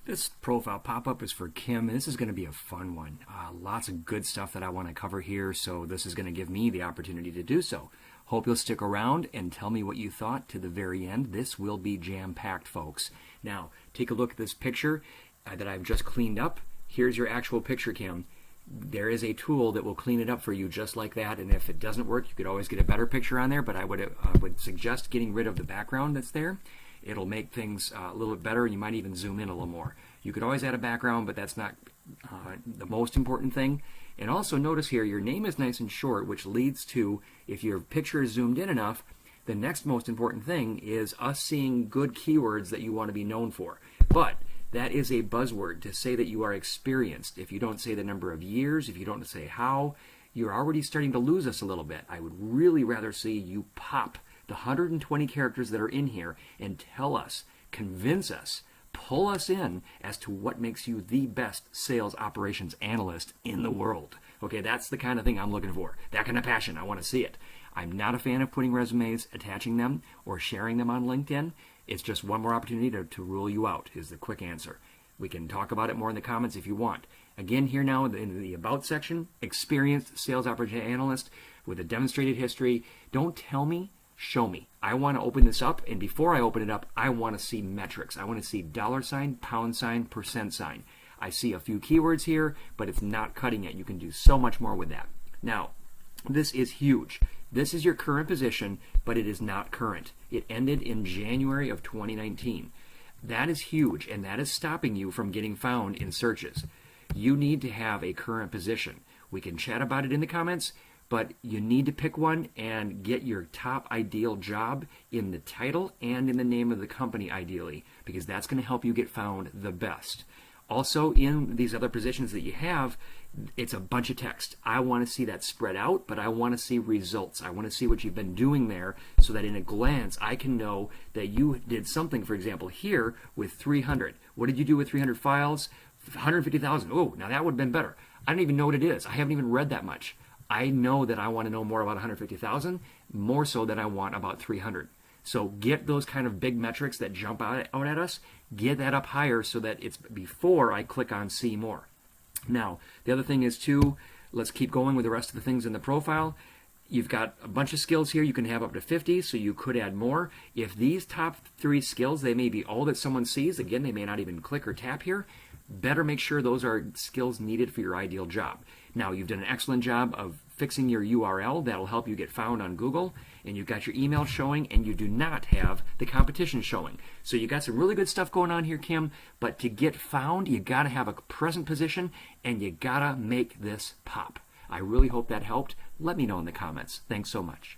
This profile pop-up is for Kim. This is going to be a fun one. Lots of good stuff that I want to cover here, so this is going to give me the opportunity to do so. Hope you'll stick around and tell me what you thought to the very end. This will be jam-packed, folks. Now, take a look at this picture that I've just cleaned up. Here's your actual picture, Kim. There is a tool that will clean it up for you just like that, and if it doesn't work, you could always get a better picture on there, but I would suggest getting rid of the background that's there. It'll make things a little bit better, and you might even zoom in a little more. You could always add a background, but that's not the most important thing. And also notice here, your name is nice and short, which leads to, if your picture is zoomed in enough, the next most important thing is us seeing good keywords that you want to be known for. But that is a buzzword to say that you are experienced. If you don't say the number of years, if you don't say how, you're already starting to lose us a little bit. I would really rather see you pop the 120 characters that are in here and tell us, convince us, pull us in as to what makes you the best sales operations analyst in the world. Okay, that's the kind of thing I'm looking for. That kind of passion, I want to see it. I'm not a fan of putting resumes, attaching them, or sharing them on LinkedIn. It's just one more opportunity to rule you out, is the quick answer. We can talk about it more in the comments if you want. Again, here now in the About section, experienced sales operations analyst with a demonstrated history. Don't tell me, show me. I want to open this up, and before I open it up, I want to see metrics. I want to see $, pound sign, percent sign. I see a few keywords here, but it's not cutting it. You can do so much more with that. Now, this is huge. This is your current position, but it is not current. It ended in January of 2019. That is huge, and that is stopping you from getting found in searches. You need to have a current position. We can chat about it in the comments, but you need to pick one and get your top ideal job in the title and in the name of the company ideally, because that's going to help you get found the best. Also, in these other positions that you have, it's a bunch of text. I want to see that spread out, but I want to see results. I want to see what you've been doing there so that in a glance I can know that you did something, for example, here with 300. What did you do with 300 files? 150,000. Oh, now that would have been better. I don't even know what it is. I haven't even read that much. I know that I want to know more about 150,000, more so than I want about 300. So get those kind of big metrics that jump out at us, get that up higher so that it's before I click on see more. Now, the other thing is too, let's keep going with the rest of the things in the profile. You've got a bunch of skills here. You can have up to 50, so you could add more. If these top 3 skills, they may be all that someone sees, again, they may not even click or tap here, better make sure those are skills needed for your ideal job. Now, you've done an excellent job of fixing your URL. That'll help you get found on Google, and you've got your email showing, and you do not have the competition showing. So you got some really good stuff going on here, Kim, but to get found, you got to have a present position, and you got to make this pop. I really hope that helped. Let me know in the comments. Thanks so much.